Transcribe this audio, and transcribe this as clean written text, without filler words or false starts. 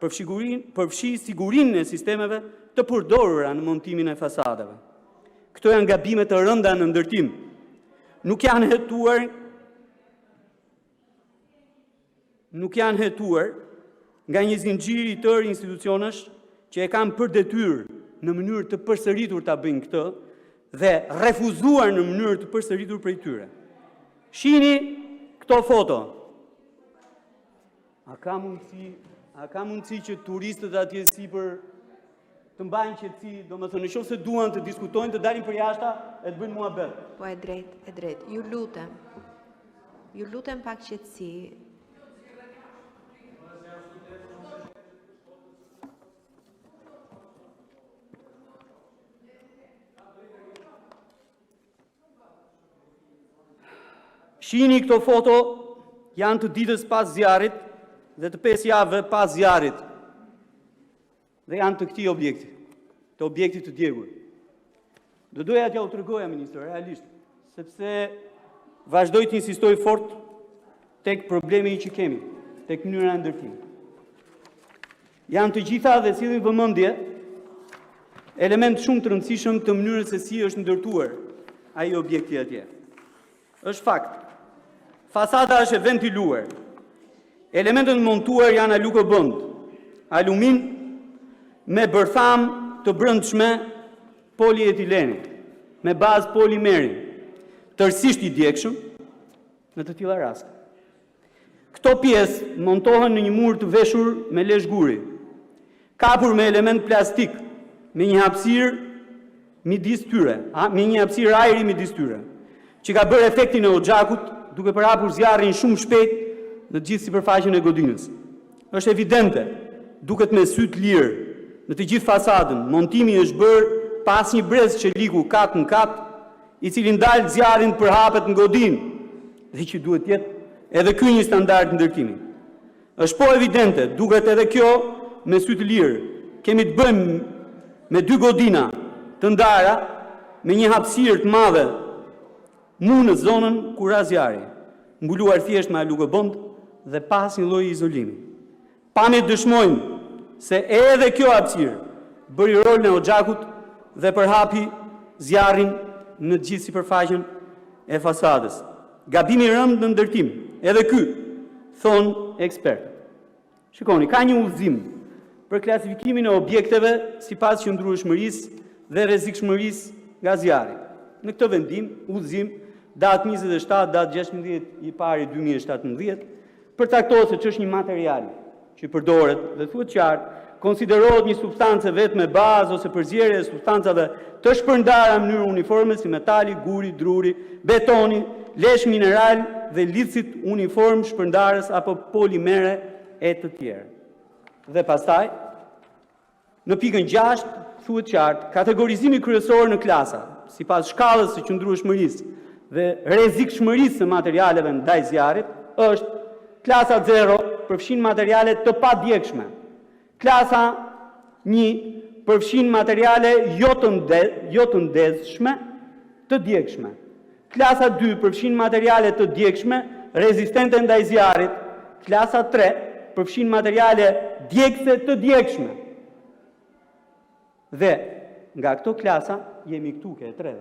përfshi sigurinë e sistemeve të përdorura në montimin e fasadave. Këto janë gabime të rënda në ndërtim. Nuk janë hetuar nga një zinxhir i tërë institucionesh që e kanë për detyrë në mënyrë të përsëritur ta bëjnë këtë dhe refuzuar në mënyrë të përsëritur prej tyre. Shihni këto foto. A ka mundësi që turistët atje sipër të mbajnë qetësi, domethënë nëse duan të diskutojnë, të dalin për jashtë e të bëjnë muhabet. Po e drejt. Ju lutem pak qetësi. Shihni këto foto janë të ditës pas zjarrit dhe të 5 javëve pas zjarrit. Dhe janë të këtij objekti, të objektit të djegur. Do doja t'ja u tregoja, ministër, realisht, sepse vazhdoj të insistoj fort tek problemi që kemi, tek mënyra e ndërtimit. Janë të gjitha dhe sillin vëmendje element shumë të rëndësishëm të mënyrës se si është ndërtuar ai objekti atje. Është fakt. Fasada është e ventiluar. Elementët montuar janë alukobond, alumin me bërtham të brendshme polietileni, me bazë polimeri, tërësisht i djegshëm në të tilla raste. Këto pjesë montohen në një mur të veshur me lesh guri, kapur me element plastik, me një hapësirë midis tyre, me një hapësirë ajri midis tyre, që ka bërë efektin e oxhakut duke përhapur zjarrin shumë shpejt në gjithë sipërfaqen e godinës. Është evidente, duket me sy të lirë, në të gjithë fasadën, montimi është bërë pas një brez qeliku kat në kat, i cili ndal zjarrin përhapet në godinë, dhe që duhet të jetë edhe ky një standard ndërtimi. Është po evidente, duket edhe kjo me sy të lirë. Kemi të bëjmë me 2 godina të ndara, me një hapësirë të madhe mu në zonën ku ra zjarri, mbuluar thjesht me alukobond dhe pas një lloj izolimi. Pamjet dëshmojnë se edhe kjo hapësirë bëri rolin e oxhakut dhe përhapi zjarrin në të gjithë sipërfaqen e fasadës. Gabimi i rëndë në ndërtim, edhe ky, thonë ekspertët. Shikoni, ka një udhëzim për klasifikimin e objekteve sipas qëndrueshmërisë dhe rrezikshmërisë nga zjarri. Në këtë vendim, udhëzim datë 27, datë 16 i pari 2017, përcaktohet se ç'është një material që përdoret dhe thuhet qartë, konsiderohet një substancë vetëm me bazë ose përzierje e substancave të shpërndara në mënyrë uniforme si metali, guri, druri, betoni, lesh mineral dhe lidhësit uniform shpërndarës apo polimere e të tjerë. Dhe pastaj, në pikën 6 thuhet qartë, kategorizimi kryesor në klasa, sipas shkallës së qëndrueshmërisë dhe rrezikshmërisë së materialeve ndaj zjarrit, është klasa 0 përfshin materiale të padjegshme. Klasa 1 përfshin materiale jo të ndezshme, të djegshme. Klasa 2 përfshin materiale të djegshme, rezistente ndaj zjarrit. Klasa 3 përfshin materiale djegse të djegshme. Dhe nga këto klasa jemi këtu ke 3.